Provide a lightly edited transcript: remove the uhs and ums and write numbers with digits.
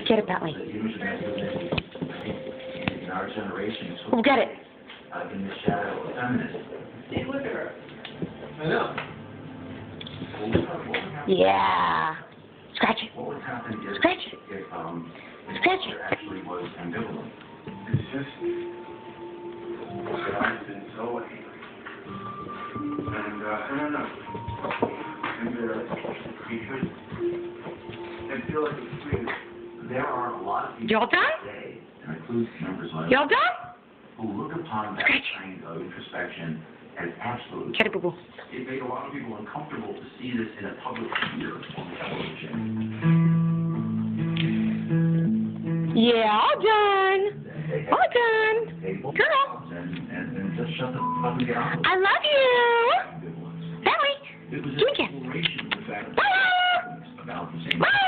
Get it, Bentley. In our generation, We'll get it. In the shadow of feminism. See, look at her. I know. Yeah. Scratch it. What would happen if, Scratch it. Scratch it. there actually was ambivalence? It's just that I've been so angry. And I don't know. Because I feel like it's free. There are a lot of people Y'all done? today, and includes members like Y'all done? who look upon that Scratch. kind of introspection as absolute. Get it, boo-boo. It made a lot of people uncomfortable to see this in a public sphere on television. Yeah, all done. All done. Girl. And just shut the fuck and get on with it. I love you. Bentley. It was Give me a an kiss. exploration of the fact that Bye. about the same. Bye.